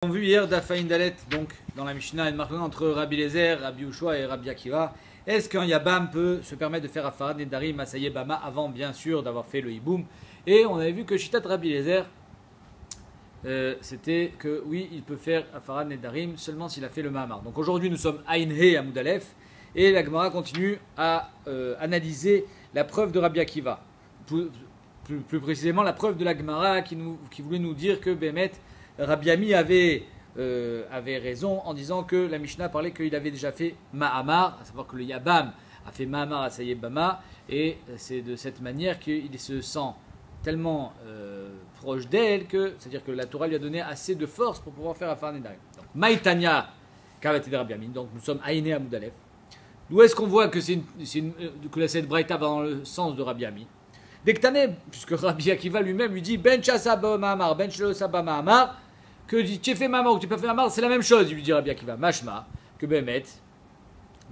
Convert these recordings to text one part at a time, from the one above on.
On a vu hier d'Afaïn Dalet, donc dans la Mishnah, une marque entre Rabbi Lézer, Rabbi Ushua et Rabbi Akiva. Est-ce qu'un Yabam peut se permettre de faire Afarat Nedarim Masaye Bama avant, bien sûr, d'avoir fait le Hiboum? Et on avait vu que Shitat Rabbi Lézer, c'était que oui, il peut faire Afarat Nedarim seulement s'il a fait le Mahamar. Donc aujourd'hui, nous sommes Aïn He à Moudalef et la Gemara continue à analyser la preuve de Rabbi Akiva. Plus précisément, la preuve de la Gemara qui voulait nous dire que Bémet, Rabbi Ami avait raison en disant que la Mishnah parlait qu'il avait déjà fait Mahamar, à savoir que le Yabam a fait Mahamar à Saye Bama, et c'est de cette manière qu'il se sent tellement proche d'elle que, c'est-à-dire que la Torah lui a donné assez de force pour pouvoir faire Afar Nedarim. Donc, Maïtania, Kavati de Rabbi Ami, donc nous sommes Aïné à Moudalef. D'où est-ce qu'on voit que que cette Braïta va dans le sens de Rabbi Ami? Dès que t'en puisque Rabbi Akiva lui-même lui dit Ben Chasaba Mahamar, Ben Shelo Saba Mahamar, que tu as fait Mahamar ou tu n'as pas fait Mahamar, c'est la même chose, il lui dit Rabbi Akiva. Mashma, que Bémet,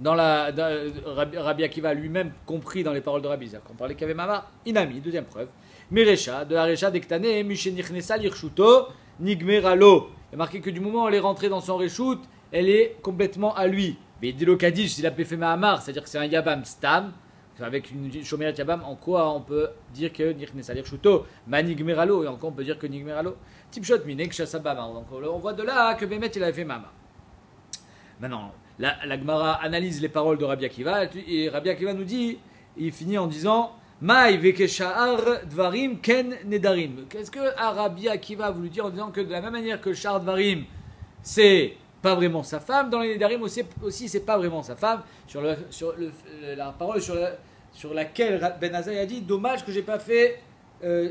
Rabbi Akiva lui-même compris dans les paroles de Rabbi Zak, qu'on parlait qu'il y avait Mahamar, Inami, deuxième preuve. Mirecha, de la Recha dès que t'en Mishenichnesa Lirshuto, Nigmeralo. Il est marqué que du moment où elle est rentrée dans son Reshut, elle est complètement à lui. Mais Dilo Kadish, s'il a fait Mahamar, c'est-à-dire que c'est un Yabam Stam, avec une Shomeret Yabam, en quoi on peut dire que Nirnesa Lirshuto, Manigmeralo, et encore on peut dire que Nigmeralo, Tipshot Minek Shasabama. Donc on voit de là que Bémet il avait fait Mama. Maintenant, la Gemara analyse les paroles de Rabbi Akiva, et Rabbi Akiva nous dit, il finit en disant Maï vekesha'ar dvarim ken nedarim. Qu'est-ce que Rabbi Akiva a voulu dire en disant que de la même manière que Sha'ar dvarim, c'est pas vraiment sa femme, dans les nedarim aussi c'est pas vraiment sa femme. La parole sur laquelle Ben Azaï a dit dommage que j'ai pas fait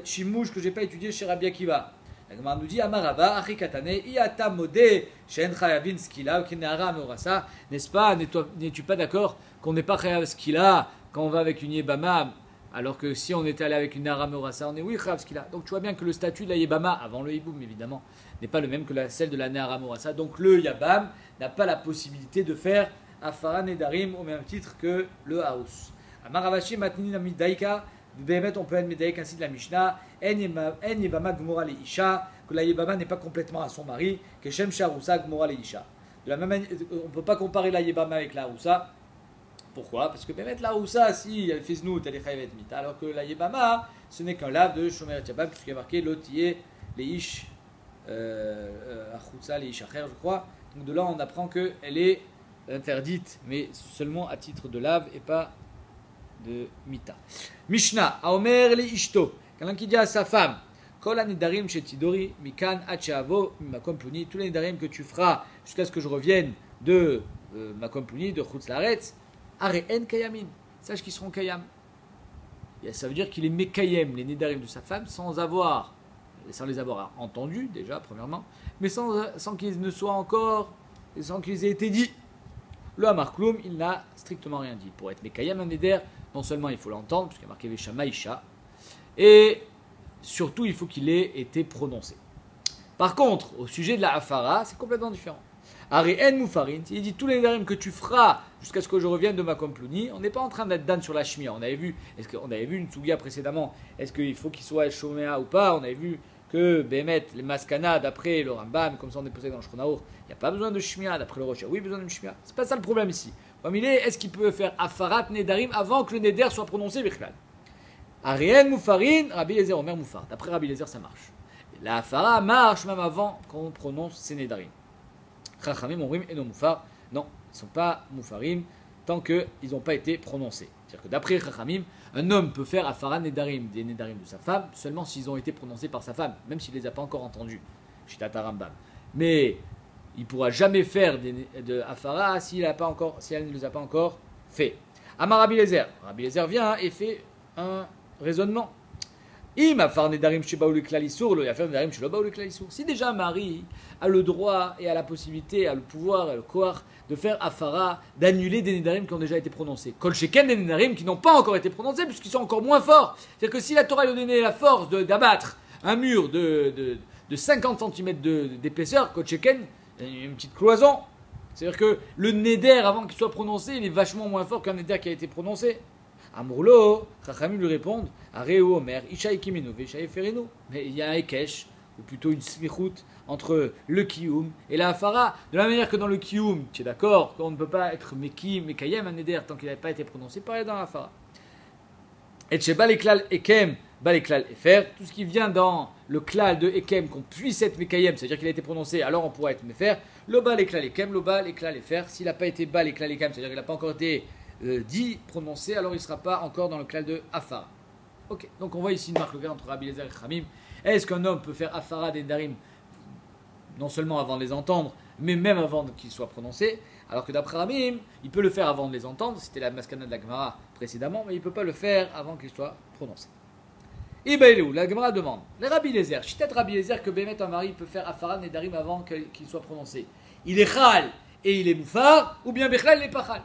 Shimouch, que j'ai pas étudié chez Rabbi Akiva. La Gemara nous dit Amarava, Achikatane, Iata Modé, Shen Chayavin Skila, Kinara Meorasa. N'est-ce pas, n'es-tu pas d'accord qu'on n'est pas Chayav Skila quand on va avec une Yebama, alors que si on était allé avec une Nara Meorasa, on est oui Chayav Skila. Donc tu vois bien que le statut de la Yebama, avant le Hiboum évidemment, n'est pas le même que celle de la Nara Meorasa. Donc le Yabam n'a pas la possibilité de faire Afara Nedarim au même titre que le Haus. Amaravashi Matnin Amidaika. Bémet, on peut être médaillé ainsi de la Mishnah, En Yebama Gmora le Isha, que la Yebama n'est pas complètement à son mari, que Shem Sharousa Gmora le Isha. De la même manière, on ne peut pas comparer la Yebama avec la Harousa. Pourquoi? Parce que Bémet, la Harousa, si elle fait znout, elle est chayavet mita, alors que la Yebama, ce n'est qu'un lave de Shomer Yabam, puisqu'il y a marqué Lotiye le Ish, Achutsa le Ish Acher, je crois. Donc de là, on apprend qu'elle est interdite, mais seulement à titre de lave et pas de Mita. Mishnah, Aomer le Ishto, quelqu'un qui dit à sa femme, Kol anidarim shetidori, mikan achavo, makom pluni, tous les nidarim que tu feras jusqu'à ce que je revienne de makom pluni, de Chutz Laaretz, areen kayamin, sache qu'ils seront kayam. Et ça veut dire qu'il est mekayem, les nidarim de sa femme, sans les avoir entendus, déjà, premièrement, mais sans qu'ils ne soient encore, sans qu'ils aient été dit. Le Hamar Kloum, il n'a strictement rien dit. Pour être Mekayam un Neder, non seulement il faut l'entendre, puisqu'il y a marqué Vesha Maïcha, et surtout il faut qu'il ait été prononcé. Par contre, au sujet de la Hafara, c'est complètement différent. Ari En Moufarin, il dit tous les Nedarim que tu feras jusqu'à ce que je revienne de ma Komplouni, on n'est pas en train d'être dan sur la Shmia. On avait vu une Tsugia précédemment, est-ce qu'il faut qu'il soit Shomea ou pas? On avait vu que Bémet, les Maskana, d'après le Rambam, comme ça on est posé dans le Shronaour, il n'y a pas besoin de Shmia, d'après le Rocha, oui, besoin de Shmia. C'est pas ça le problème ici. Comme il est ce qu'il peut faire Afarat Nedarim avant que le Neder soit prononcé Birklal? Arien Moufarin, Rabbi Lézer Omer Moufar. D'après Rabbi Lézer, ça marche. La Afara marche même avant qu'on prononce ces Nedarim. Chachamim Omrim et non Moufar. Non, ils ne sont pas Moufarim tant qu'ils n'ont pas été prononcés. C'est-à-dire que d'après Chachamim, un homme peut faire Afara Nedarim, des Nedarim de sa femme, seulement s'ils ont été prononcés par sa femme, même s'il ne les a pas encore entendus. Shitat Rambam. Mais il ne pourra jamais faire de Afara si elle ne les a pas encore fait. Amar Rabbi Lézer. Rabbi Lézer vient et fait un raisonnement. Si déjà un mari a le droit et a la possibilité, a le pouvoir et le pouvoir de faire Afara, d'annuler des Nedarim qui ont déjà été prononcés. Kol Sheken des Nedarim qui n'ont pas encore été prononcés puisqu'ils sont encore moins forts. C'est-à-dire que si la Torah lui a donné la force d'abattre un mur de 50 cm d'épaisseur, Kol Sheken, une petite cloison. C'est-à-dire que le Neder, avant qu'il soit prononcé, il est vachement moins fort qu'un Neder qui a été prononcé. Amrlo, Chachamim lui répondent, Areo Omer, Ishaï Kimino, Ishaï Ferino. Mais il y a un Ekesh ou plutôt une smichut, entre le kiyum et la hafara. De la manière que dans le kiyum, tu es d'accord qu'on ne peut pas être mekayem un neder tant qu'il n'avait pas été prononcé, pareil dans la hafara. Et chez Baleklal Ekem, Baleklal Efer, tout ce qui vient dans le klal de Ekem, qu'on puisse être mekayem, c'est-à-dire qu'il a été prononcé, alors on pourra être mefer. Le Baleklal Ekem, le Baleklal Efer, s'il n'a pas été Baleklal Ekem, c'est-à-dire qu'il n'a pas encore été dit, prononcé, alors il ne sera pas encore dans le klal de hafara. Ok, donc on voit ici une marque le gars entre Rabbi Eliezer et Khamim. Est-ce qu'un homme peut faire hafara des nedarim non seulement avant de les entendre, mais même avant qu'ils soient prononcés, alors que d'après Ramim, il peut le faire avant de les entendre, c'était la maskana de la Gemara précédemment, mais il ne peut pas le faire avant qu'ils soient prononcés. Ibaïlou, la Gemara demande, les Rabbi Eliezer, Shitat Rabbi Eliezer que Bémet un mari peut faire hafara nedarim avant qu'il soit prononcé. Il est chal et il est moufar, ou bien bechlal il est pas chal.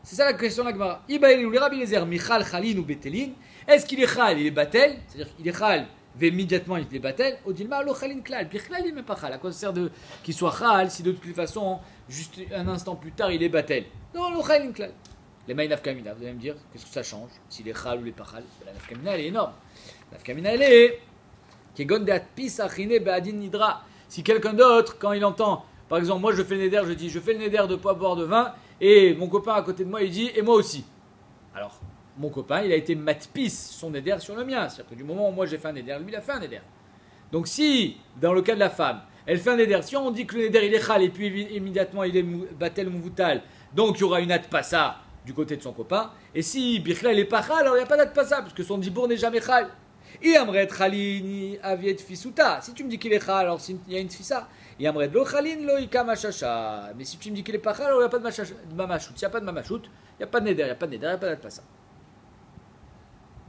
C'est ça la question de la Gemara. Ibaïlou, les Rabbi Eliezer, michal chalin ou betelin, est-ce qu'il est chal, il est batel, c'est-à-dire qu'il est chal, immédiatement il est batel, au dilma lo chalin klal, bichlal il n'est pas chal. À quoi ça sert qu'il soit chal si de toute façon, juste un instant plus tard il est batel? Non, lo chalin klal. Les maïs nafkamina, vous allez me dire, qu'est-ce que ça change s'il est chal ou il est pas chal? La nafkamina elle est énorme. La nafkamina elle est kegon de atpis achine be'adin nidra. Si quelqu'un d'autre, quand il entend, par exemple, moi je fais le neder, je dis je fais le neder de ne pas boire de vin, et mon copain à côté de moi il dit et moi aussi. Alors, mon copain, il a été matpis son neder sur le mien. C'est-à-dire que du moment où moi j'ai fait un neder, lui il a fait un neder. Donc si, dans le cas de la femme, elle fait un neder, si on dit que le neder il est chal et puis immédiatement il est batel mouvutal, donc il y aura une atpassa du côté de son copain. Et si birkla il est pas chal, alors il n'y a pas d'atpassa, parce que son dibour n'est jamais chal. Et amret chalini aviet fisuta. Si tu me dis qu'il est chal, alors il y a une fissa. Et amret lo chalin lo ikama shasha. Mais si tu me dis qu'il est pas chal, alors il n'y a pas de mamachout. S'il n'y a pas de mamachout, il n'y a pas de neder, il n'y a pas de neder, il n'y a pas d'atpassa.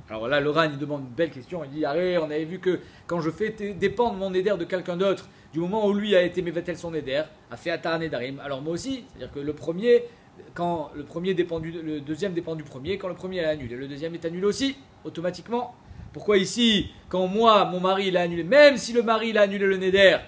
Alors là, Laurent, il demande une belle question. Il dit, arrête, on avait vu que quand je fais dépendre mon éder de quelqu'un d'autre, du moment où lui a été mévatel son éder, a fait atar nedarim, alors moi aussi, c'est-à-dire que le premier, quand le premier dépend le deuxième dépend du premier, quand le premier est annulé, le deuxième est annulé aussi, automatiquement. Pourquoi ici, quand moi, mon mari, il a annulé, même si le mari, il a annulé le neder,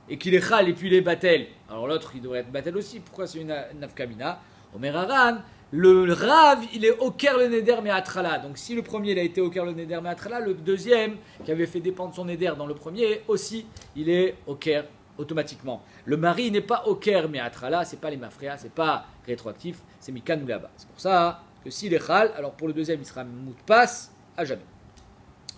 et qu'il est chal et puis il est batel, alors l'autre, il devrait être batel aussi. Pourquoi c'est une nafkamina? Omer Aran, le Rav, il est Oker le Neder mais Atrala. Donc si le premier il a été Oker le Neder mais Atrala, le deuxième qui avait fait dépendre son Neder dans le premier aussi, il est Oker automatiquement. Le mari n'est pas Oker mais Atrala, c'est pas les mafréas, c'est pas rétroactif, c'est Mikan ou là-bas. C'est pour ça que s'il est Chal, alors pour le deuxième il sera Moutpas à jamais,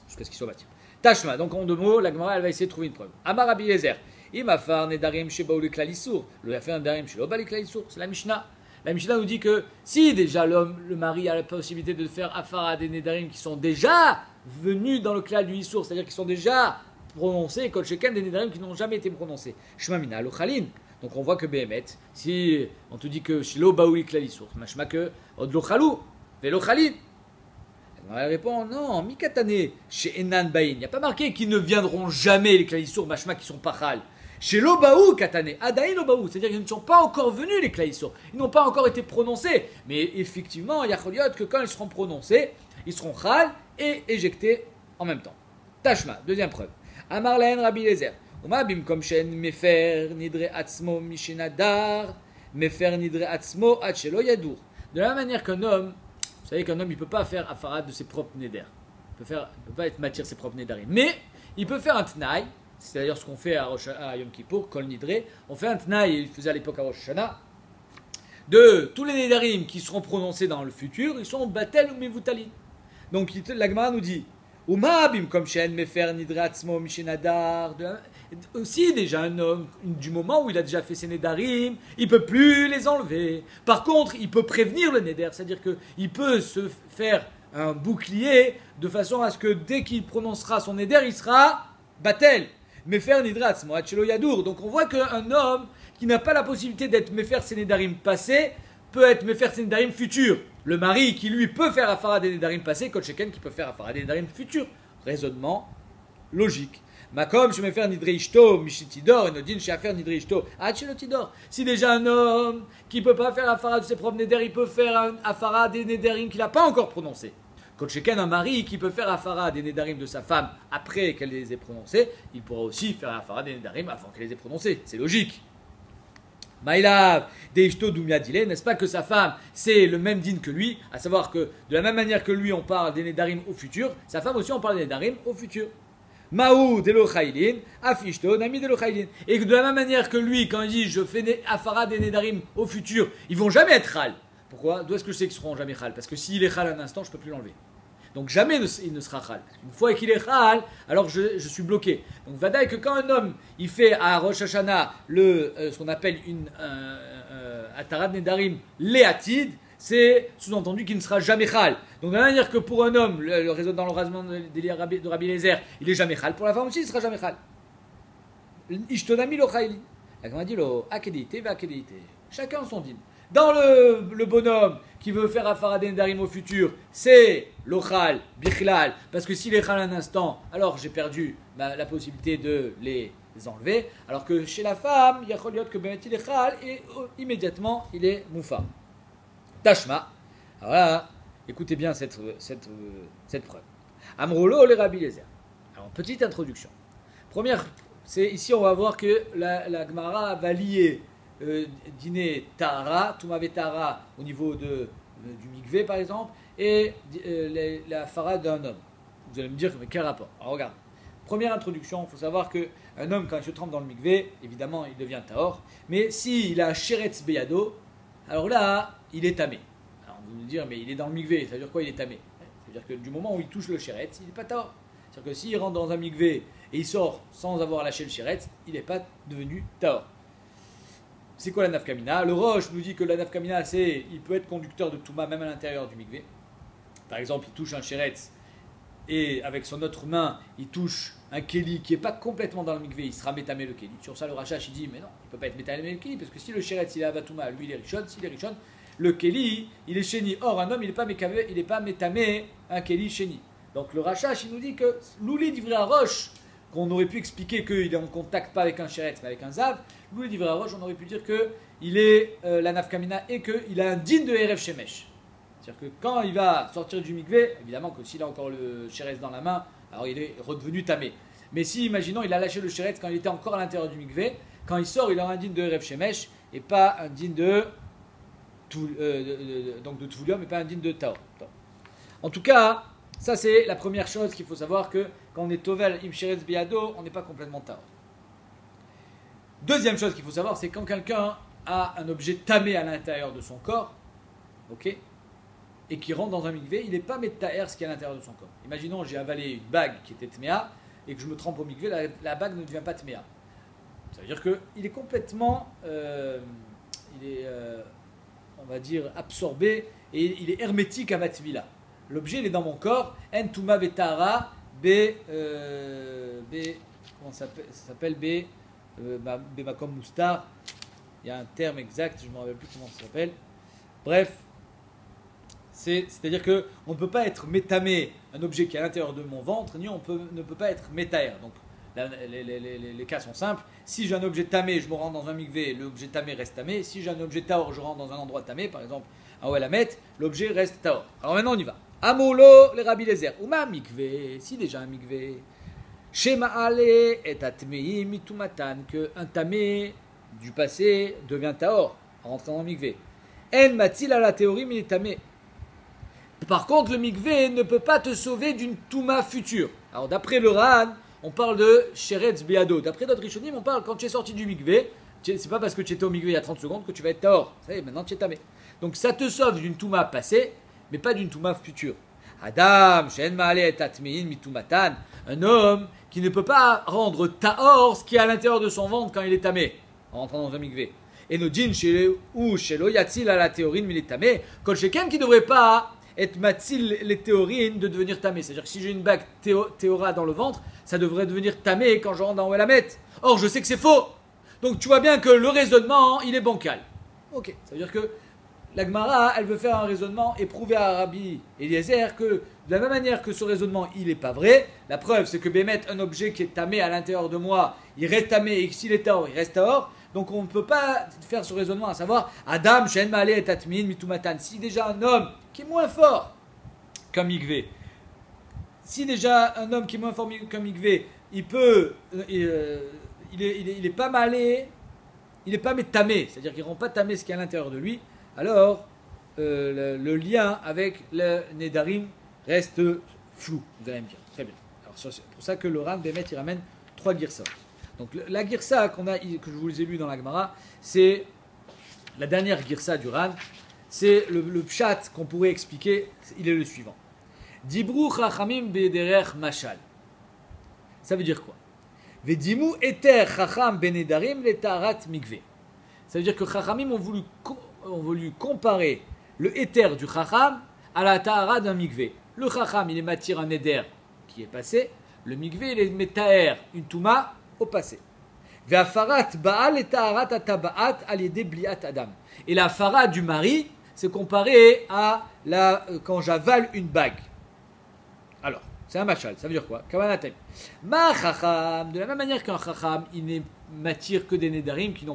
jusqu'à ce qu'il soit bâti. Tashma, donc en deux mots, la Gemara elle va essayer de trouver une preuve. Amar Rabbi Eliezer, Imafar Nedarim Sheba le Klalissour, le a fait un Nedarim Sheba le Klalissour, c'est la Mishnah. La Mishnah nous dit que si déjà le mari a la possibilité de faire afara des nedarim qui sont déjà venus dans le klal du Issour, c'est-à-dire qui sont déjà prononcés, kol sheken des nedarim qui n'ont jamais été prononcés. Shema mina lo chalin. Donc on voit que Behemet, si on te dit que shilo baoui klal Issour, mashma que od lo chalou, velo chalin. Elle répond non, mikatane chez enan bain. Il n'y a pas marqué qu'ils ne viendront jamais les klal Issour, mashma qui sont pas chal. Chez l'Obaou, Katane, Adaï l'Obaou, c'est-à-dire qu'ils ne sont pas encore venus les Klaïssour, ils n'ont pas encore été prononcés, mais effectivement, il y a Choliot que quand ils seront prononcés, ils seront Chal et éjectés en même temps. Tashma, deuxième preuve. Amarlaen Rabbi Eliezer, Umabim kom shen mefer nidre atzmo mishenadar, mefer nidre atzmo achelo yadour. De la même manière qu'un homme, vous savez qu'un homme, il ne peut pas faire afarat de ses propres néder, il ne peut pas être matière de ses propres nédarim, mais il peut faire un tnaï. C'est d'ailleurs ce qu'on fait à Yom Kippour, Kol Nidre. On fait un tnaï, il faisait à l'époque à Rosh Hashanah, de tous les nedarim qui seront prononcés dans le futur, ils sont batel ou mevutalin. Donc la Gemara nous dit, Umabim comme shen mefer nidre atzmo mishenadar. Aussi déjà un homme, du moment où il a déjà fait ses nedarim, il ne peut plus les enlever. Par contre, il peut prévenir le neder, c'est-à-dire qu'il peut se faire un bouclier de façon à ce que dès qu'il prononcera son neder, il sera batel. Mefer nidratz moachelo yadour. Donc on voit qu'un homme qui n'a pas la possibilité d'être mefer ses nedarim passés peut être mefer ses nedarim futurs. Le mari qui lui peut faire afara des nedarim passés, kol sheken qui peut faire afara des nedarim futurs. Raisonnement logique. Makom je mefer nidre ishto mishitidor et nodin chez affaire nidre ishto achelo tidor. Si déjà un homme qui peut pas faire afara de ses propres nedarim, il peut faire un afara des nedarim qu'il n'a pas encore prononcé. Quand chacun un mari qui peut faire afara des nedarim de sa femme après qu'elle les ait prononcés, il pourra aussi faire afara des nedarim avant qu'elle les ait prononcés. C'est logique. Maïlav, deishto dumia dile, n'est-ce pas que sa femme, c'est le même din que lui, à savoir que de la même manière que lui, on parle des nedarim au futur, sa femme aussi, on parle des nedarim au futur. Maou de l'Ochailin, Afishto, Nami de l'Ochailin. Et que de la même manière que lui, quand il dit je fais Afara des Nedarim au futur, ils vont jamais être Khal. Pourquoi? D'où est-ce que je sais qu'ils seront jamais Khal? Parce que s'il est Khal un instant, je ne peux plus l'enlever. Donc jamais il ne sera Khal. Une fois qu'il est Khal, alors je suis bloqué. Donc Vadaï que quand un homme il fait à Rosh Hashanah ce qu'on appelle une Atarat Nedarim Léatid, c'est sous-entendu qu'il ne sera jamais Khal. Donc de la manière que pour un homme, le raisonnement dans le raisonnement de Rabbi Eliezer, il est jamais Khal, pour la femme aussi il ne sera jamais Khal. Ishtonami lo Khayli. La Gemara dit lo akedite va akedite. Chacun son din. Dans le bonhomme qui veut faire Afara des Nedarim au futur, c'est l'Ochal, Bichlal, parce que s'il est Khal un instant, alors j'ai perdu la possibilité de les enlever. Alors que chez la femme, il y a que il est Khal et immédiatement il est Moufa. Tashma. Alors là, écoutez bien cette preuve. Amrolo le Rabbi Eliezer. Alors, petite introduction. Première, c'est ici on va voir que la Gemara va lier dîner Tahara, Toumave Tahara au niveau du mikvé par exemple, et la Fara d'un homme. Vous allez me dire, mais quel rapport? Alors regarde. Première introduction, il faut savoir qu'un homme, quand il se trempe dans le mikvé, évidemment, il devient Tahor. Mais s'il a Sheretz Beyado, alors là, il est tamé. Alors vous me dire, mais il est dans le mikvé, ça veut dire quoi il est tamé? Ça veut dire que du moment où il touche le sheretz, il n'est pas tahor. C'est-à-dire que s'il rentre dans un mikvé et il sort sans avoir lâché le sheretz, il n'est pas devenu tahor. C'est quoi la nafkamina? Le Roche nous dit que la nafkamina, il peut être conducteur de Touma même à l'intérieur du mikvé. Par exemple, il touche un sheretz et avec son autre main, il touche un keli qui n'est pas complètement dans le mikvé, il sera métamé le keli. Sur ça, le Rachash, il dit, mais non, il ne peut pas être métamé le keli, parce que si le sheretz, il est avatouma, lui, il est richon, s'il est richon, le keli, il est chéni. Or, un homme, il n'est pas métamé un keli chéni. Donc, le Rachash, il nous dit que l'ouli d'Ivry à Roche, qu'on aurait pu expliquer qu'il est en contact pas avec un sheretz, mais avec un zav, l'ouli d'Ivry à Roche, on aurait pu dire qu'il est la nafkamina et qu'il a un din de Erev Shemesh. C'est-à-dire que quand il va sortir du mikvé, évidemment que s'il a encore le sheretz dans la main, alors il est redevenu tamé. Mais si, imaginons, il a lâché le sheretz quand il était encore à l'intérieur du mikvé, quand il sort, il aura un din de Erev Shemesh et pas un din de Tvulium et pas un din de Tao. En tout cas, ça c'est la première chose qu'il faut savoir, que quand on est Tovel Im Sheretz Biado, on n'est pas complètement Tao. Deuxième chose qu'il faut savoir, c'est quand quelqu'un a un objet tamé à l'intérieur de son corps, ok, et qui rentre dans un mikvé, il n'est pas métaer ce qui est à l'intérieur de son corps. Imaginons, j'ai avalé une bague qui était tméa, et que je me trempe au mikvé, la bague ne devient pas tméa. Ça veut dire qu'il est complètement, on va dire, absorbé, et il est hermétique à ma tvila. L'objet, il est dans mon corps, en touma vetara, comment ça s'appelle, makom moustar, il y a un terme exact, je ne me rappelle plus comment ça s'appelle. Bref, c'est-à-dire qu'on ne peut pas être métamé un objet qui est à l'intérieur de mon ventre, ni on ne peut pas être métaer. Donc les cas sont simples. Si j'ai un objet tamé, je me rends dans un mikvé, l'objet tamé reste tamé. Si j'ai un objet taor, je rentre dans un endroit tamé, par exemple un Ouelamet, l'objet reste taor. Alors maintenant on y va. Amolo les Rabbi Eliezer. Uma mikvé, si déjà un mikvé. Shema ale et atmei mitumatan, que un tamé du passé devient taor en rentrant dans le mikvé. En matil à la théorie, mais il est tamé. Par contre, le mikvé ne peut pas te sauver d'une touma future. Alors, d'après le Ran, on parle de sheretz beado. D'après d'autres rishonim, on parle quand tu es sorti du mikvé. C'est pas parce que tu étais au mikvé il y a 30 secondes que tu vas être tahor. Ça y est, maintenant tu es tamé. Donc, ça te sauve d'une touma passée, mais pas d'une touma future. Adam, shen ma'ale tatmein mitumatan. Un homme qui ne peut pas rendre tahor ce qui est à l'intérieur de son ventre quand il est tamé, en rentrant dans un mikvé. Et nos djinns ou shelo yatzil à la théorine, mais il est tamé. Kol sheken qui ne devrait pas être matzil les théorines de devenir tamé. C'est-à-dire que si j'ai une bague théora dans le ventre, ça devrait devenir tamé quand je rentre dans Ouelamet. Or, je sais que c'est faux. Donc, tu vois bien que le raisonnement, il est bancal. Ok, ça veut dire que la Gemara, elle veut faire un raisonnement et prouver à Rabbi Eliezer que, de la même manière que ce raisonnement, il n'est pas vrai. La preuve, c'est que Bémet, un objet qui est tamé à l'intérieur de moi, il reste tamé, et s'il est tahor, il reste tahor. Donc on ne peut pas faire ce raisonnement à savoir Adam, Shen, Ma'ale et Tatmin, Mitumatan. Si déjà un homme qui est moins fort qu'un mikvé, si déjà un homme qui est moins fort qu'un mikvé, il peut, il est pas malé, il n'est pas métamé, c'est-à-dire qu'il ne rend pas tamé ce qui est à l'intérieur de lui, alors le lien avec le Nedarim reste flou, vous allez me dire. Très bien. Alors C'est pour ça que le Ran Bémet il ramène 3 Girsot. Donc la Girsa que je vous ai lu dans la Gemara, c'est la dernière Girsa du Ran. C'est le pshat qu'on pourrait expliquer, il est le suivant. Dibru chachamim bederech mashal. Ça veut dire quoi? Vedimu eter chacham benedarim letarat mikve. Ça veut dire que chachamim ont voulu comparer le éther du chacham à la tahara d'un mikve. Le chacham, il est matière un éder qui est passé. Le mikve, il est metaher, une touma au passé. Ve'afarat ba'al et taharat atabaat al yede bliat adam. Et la fara du mari, c'est comparé à quand j'avale une bague. Alors, c'est un machal, ça veut dire quoi? Kavanatem. Ma chacham, de la même manière qu'un chacham, il n'est matière que des nedarim qui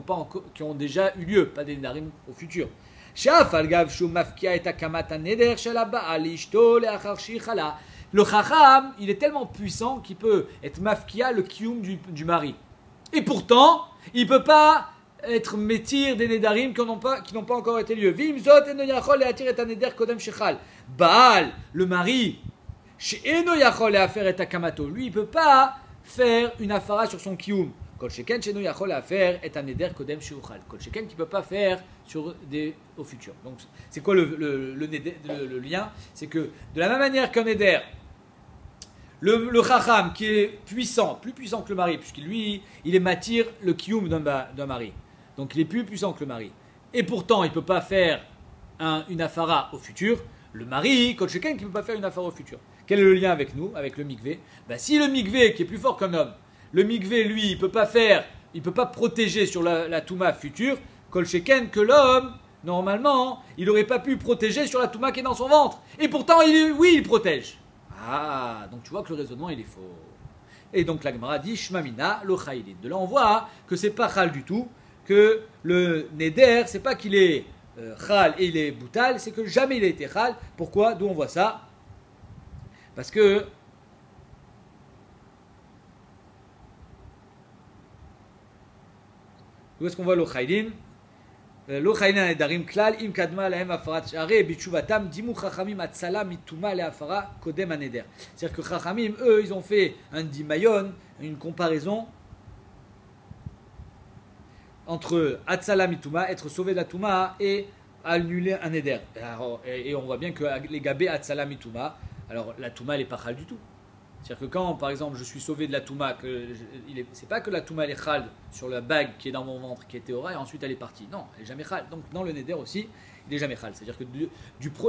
ont déjà eu lieu, pas des nedarim au futur. Le chacham, il est tellement puissant qu'il peut être mafkia le kiyum du mari. Et pourtant, il ne peut pas être métir des nedarim qui n'ont pas encore été lieu. Vimzot eno yachol leatir et neder kodem shechal. Baal, le mari, she'eno yachol leafer et kamato. Lui, il ne peut pas faire une afara sur son kiyum. Kol sheken she'eno yachol leafer et neder kodem sheuchal. Kol sheken qui ne peut pas faire au futur. Donc, c'est quoi le lien? C'est que de la même manière qu'un neder, le chacham qui est puissant, plus puissant que le mari, puisqu'il lui, il est matir le kiyum d'un mari. Donc il est plus puissant que le mari. Et pourtant, il ne peut pas faire une afara au futur. Le mari, kol sheken, qui ne peut pas faire une afara au futur. Quel est le lien avec nous, avec le mikvé? Si le mikvé, qui est plus fort qu'un homme, le mikvé, lui, il ne peut pas protéger sur la touma future, kol sheken, que l'homme, normalement, il n'aurait pas pu protéger sur la touma qui est dans son ventre. Et pourtant, il protège. Ah, donc tu vois que le raisonnement, il est faux. Et donc la Gemara dit, Shmamina, lo chaylin. De là, on voit que c'est pas chal du tout, que le neder, c'est pas qu'il est chal et il est boutal, c'est que jamais il a été chal. Pourquoi? D'où on voit ça? Parce que où est-ce qu'on voit lo chaylin? Lo chaylin nedarim klal im kadma lahem afarat share bichuvatam dimu chachamim atzala mituma leafara kodem aneder. C'est-à-dire que chachamim, eux, ils ont fait un dimayon, une comparaison entre atzala mituma, être sauvé de la touma, et annuler un neder. Et on voit bien que les gabé atzala mituma, alors la touma elle est pas chal du tout. C'est-à-dire que quand, par exemple, je suis sauvé de la touma, c'est pas que la touma elle est chal sur la bague qui est dans mon ventre, qui était aura, et ensuite elle est partie. Non, elle est jamais chal. Donc dans le neder aussi, il est jamais chal. C'est-à-dire que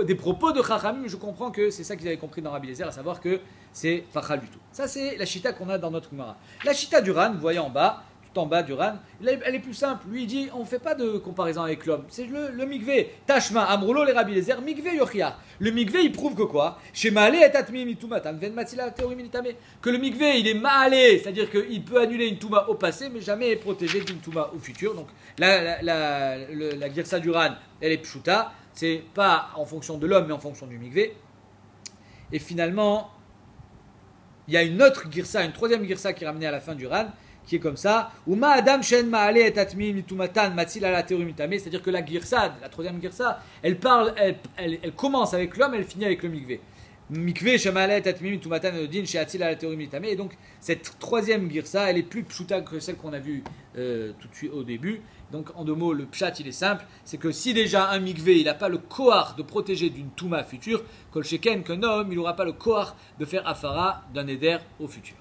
des propos de Chachamim, je comprends que c'est ça qu'ils avaient compris dans Rabbi Eliezer, à savoir que c'est pas chal du tout. Ça c'est la chita qu'on a dans notre Gemara. La chita du Ran, vous voyez en bas, en bas du Ran, elle est plus simple. Lui, il dit, on ne fait pas de comparaison avec l'homme. C'est le mikvé. Tashma, amroulo, les Rabbi Eliezer, mikvé yochia. Le mikvé, il prouve que quoi? Chez Maalé et Atmi mitumatan, ven matzila théorie militame. Que le mikvé, il est Maalé, c'est-à-dire qu'il peut annuler une touma au passé, mais jamais protéger d'une touma au futur. Donc, la girsa du Ran, elle est pshuta. C'est pas en fonction de l'homme, mais en fonction du mikvé. Et finalement, il y a une autre girsa, une troisième girsa qui est ramenée à la fin du Ran, qui est comme ça, Uma Adam Shen Maale et Atmi Mitumatan Matzil ala Théorie Mitame, c'est-à-dire que la girsa, la troisième girsa, elle commence avec l'homme, elle finit avec le mikvé. Mikvé Shemale et Atmi Mitumatan Odin chez Atzil ala Théorie Mitame, et donc cette troisième girsa, elle est plus pshuta que celle qu'on a vue tout de suite au début. Donc en deux mots, le pshat il est simple, c'est que si déjà un mikvé il n'a pas le koar de protéger d'une touma future, kol sheken qu'un homme il n'aura pas le koar de faire afara d'un éder au futur.